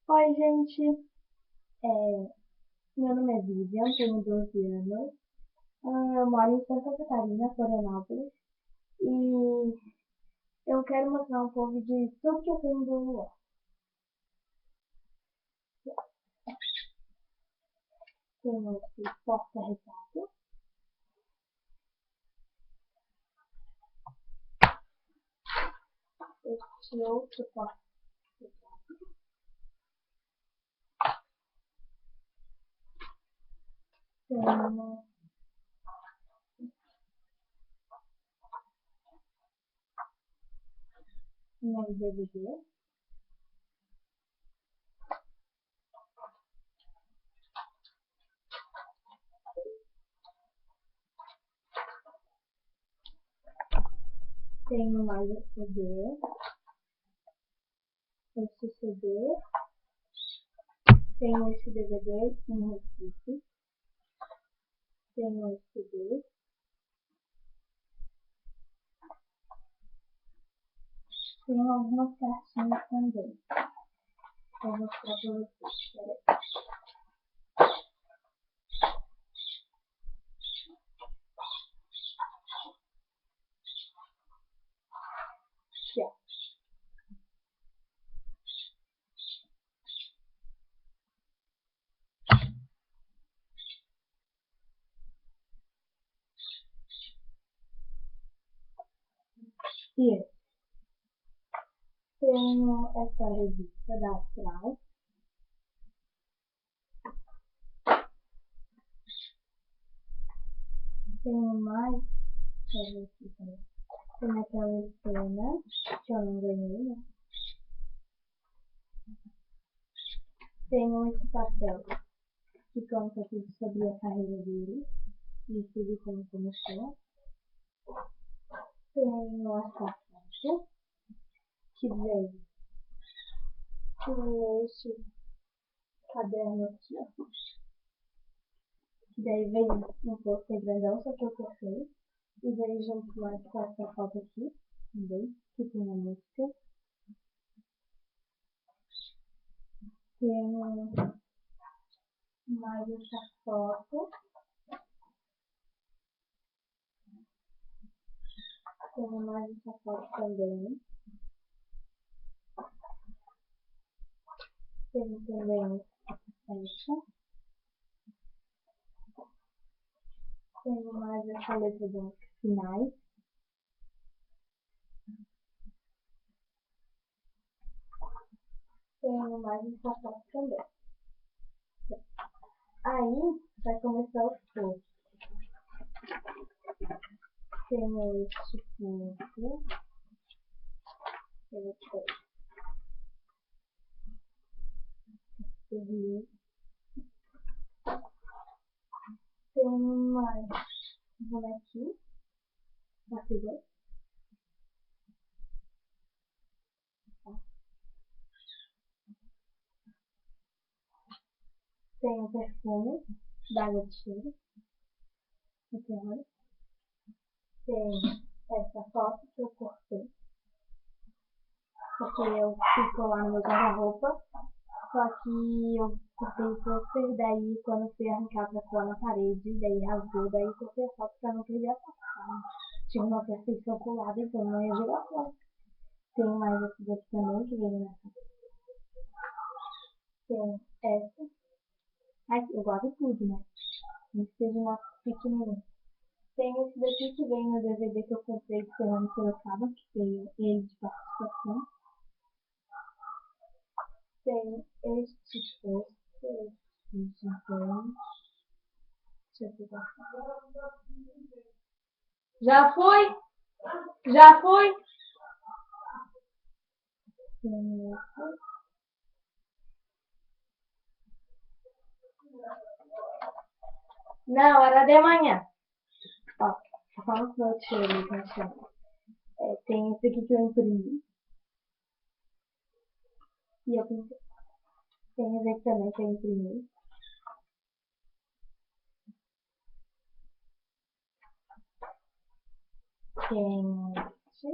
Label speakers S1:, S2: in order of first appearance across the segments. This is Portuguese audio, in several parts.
S1: Oi, gente. Meu nome é Vivian, tenho 12 anos. Eu moro em Santa Catarina, Florianópolis. E eu quero mostrar um pouco de tudo que eu tenho do Luar. Tenho esse porta-retrato, este outro porta-retrato. Tenho um DVD. Tenho mais um CD. Este CD. Tenho este DVD em Recife. Tenho este CD. Tenho algumas cartinhas também. Vou mostrar pra vocês. Peraí. Aqui, ó. E tenho essa revista da Astral. Tenho mais revista. Tem aquela cena que eu não ganhei, né? Tenho esse papel que conta tudo sobre a carreira dele e tudo como começou. Tenho a foto que veio com este caderno aqui, ó. Que daí veio um pouco grandão, só que eu cortei. E veio junto mais com essa foto aqui, também, que tem a música. Tenho mais essa foto. Tenho mais essa foto também. Tenho também essa. Tenho mais essa letra dos finais. Tenho mais essa foto também. Aí vai começar os pontos. Tenho este ponto. Tenho mais bonequinho da figura. Tenho perfume da água de cheiro. Tenho essa foto que eu cortei. Porque eu fico lá no meu guarda-roupa. Só que eu cortei o pôster, daí quando eu fui arrancar pra colar na parede, daí rasgou, daí eu cortei a foto pra não perder a foto. Tinha uma perfeição colada, então não ia jogar fora. Tem mais essa daqui também, que vem nessa. Tem essa. Ai, eu guardo tudo, né? Não seja uma pequenininha. Tem esse daqui que vem no DVD que eu comprei de Fernando Sorocaba, que veio ele de participação. Tem este pôster, este também. Deixa eu pegar. Já foi? Já foi? Tem esse. Não, era de manhã. Ó, fala que eu tirei, tá? Tem esse aqui que eu imprimi. E eu pensei, tem esse aqui também que eu imprimi. Tem esse.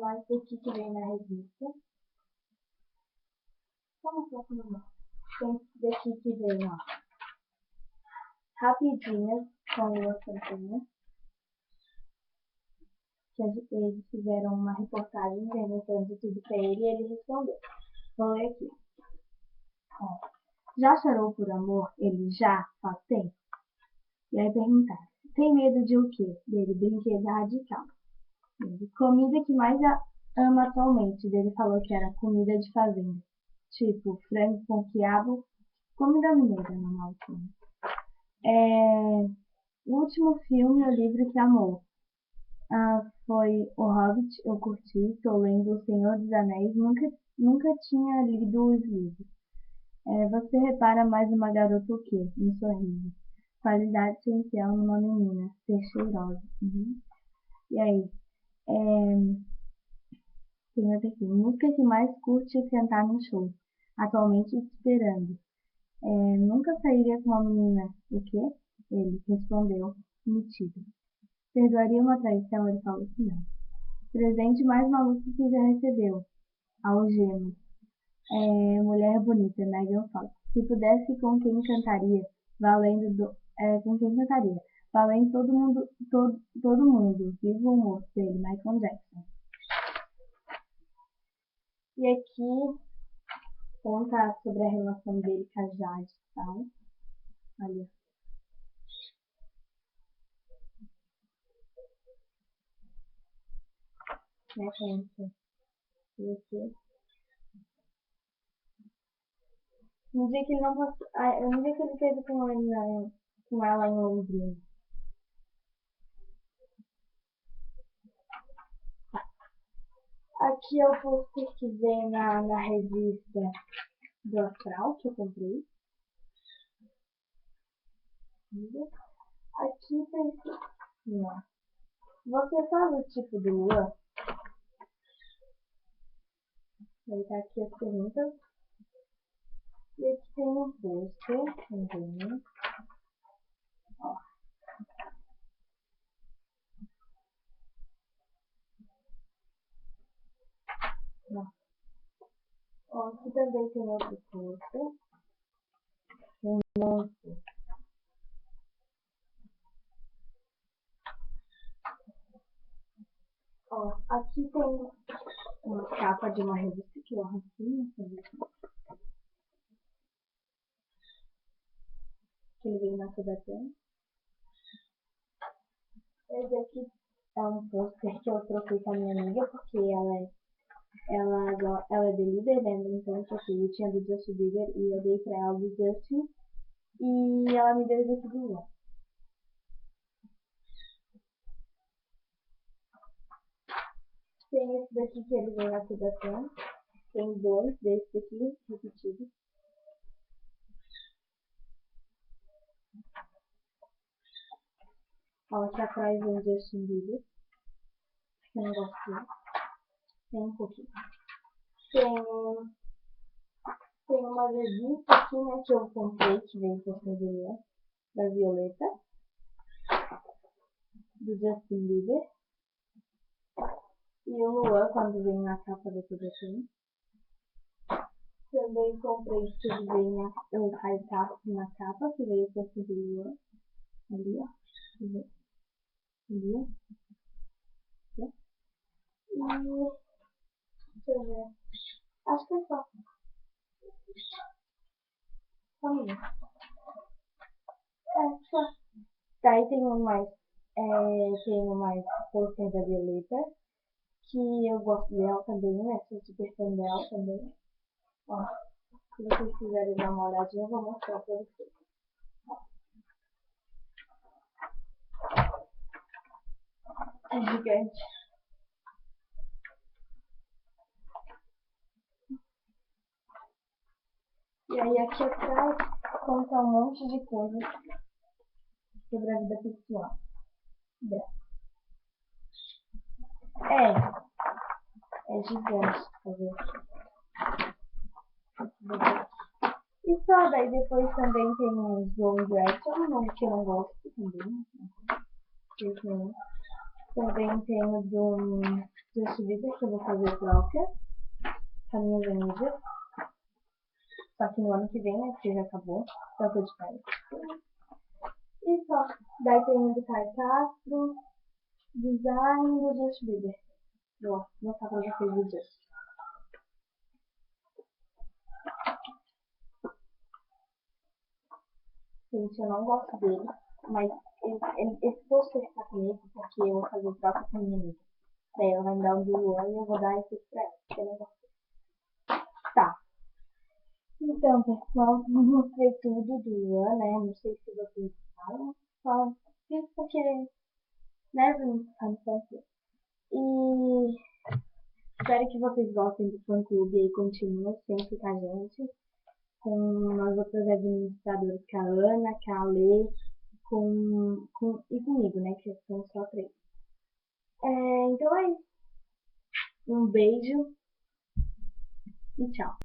S1: Mas o que vem na revista? Só um pouco no mar. Tem daqui que vem, ó. Rapidinhas com o Santana. Que eles fizeram uma reportagem perguntando tudo pra ele e ele respondeu. Vou ler aqui. Ó. Já chorou por amor? Ele já faz tempo? E aí perguntaram. Tem medo de o quê? Dele, brinquedo radical. Dele, comida que mais ama atualmente. Dele falou que era comida de fazenda. Tipo, frango com quiabo. Comida mineira, normal. O último filme ou livro que amou. Foi O Hobbit, eu curti, estou lendo O Senhor dos Anéis, nunca tinha lido os livros. Você repara mais uma garota o quê? Um sorriso. Qualidade essencial numa menina, ser cheirosa. E aí? Tem outra aqui. Música que mais curte cantar no show. Atualmente esperando. Nunca sairia com uma menina. O quê? Ele respondeu, metido. Perdoaria uma traição? Ele falou que não. Presente mais maluco que já recebeu. Algema. Mulher bonita, Megan Fox. Se pudesse, com quem cantaria? Com quem cantaria? Valendo todo mundo. Vivo ou morto dele, Michael Jackson. E aqui conta sobre a relação dele com a Jade, tá? Ali. Conta. E aqui. No dia que ele não passou. No dia que ele teve com ela em Londrina. Aqui é o pôster que vem na revista do Astral, que eu comprei. Aqui tem assim, ó. Você sabe o tipo de lua? Aí tá aqui as perguntas. E aqui tem um pôster também. Ó. Ó, aqui também tem outro pôster. Um monstro. Ó, aqui tem uma capa de uma revista que eu arranquei, que ele veio na Sudatena. Esse aqui é um pôster que eu troquei com a minha amiga, porque ela é de líder, né? Então, tipo, eu tinha do Justin Bieber e eu dei pra ela do Justin. E ela me deu esse aqui do Luan. Tem esse daqui que ele vem na Sudatena. Tem dois desse aqui repetidos. Ó, aqui atrás vem Justin Bieber. Que eu não gosto dele. Tem um pouquinho. Tem uma revista aqui, né, que eu comprei, que vem com o da Violeta, do Justin Bieber. E o Luan, quando vem na capa do tudo assim. Também comprei que vem o cartaz na capa, que veio com o do Luan. Ali, ó. Ali, ó. E deixa eu ver. Acho que é só. Só mesmo. Só. Daí tem um mais. Tem um mais pôster da Violeta. Que eu gosto dela também, né? Sou super fã dela também. Ó, se vocês quiserem dar uma olhadinha, eu vou mostrar pra vocês. É gigante. E aí aqui atrás conta um monte de coisas sobre a vida pessoal dela. É gigante, tá vendo? E só, daí depois também tem os One Direction, que eu não gosto também. Também tem o do Justin Bieber, que eu vou fazer troca com as minhas amigas. Só que no ano que vem, né? Porque já acabou. Troca de férias. E só. Daí tem o do Caio Castro, design do Justin Bieber. Vou mostrar pra vocês o Justin. Gente, eu não gosto dele, mas esse poster está comigo porque eu vou fazer troca com a minha amiga. Daí ela vai me dar um do Luan e eu vou dar esse pra ela, porque eu não gosto dele. Tá. Então, pessoal, eu mostrei tudo do Luan, né? Não sei se vocês falam, só fiz porque, né, não sabe fazer. E espero que vocês gostem do fã clube e continuem sempre com a gente, com nós outras administradoras, com a Ana, com a Lê, e comigo, né? Que são só três. Então é isso. Um beijo e tchau.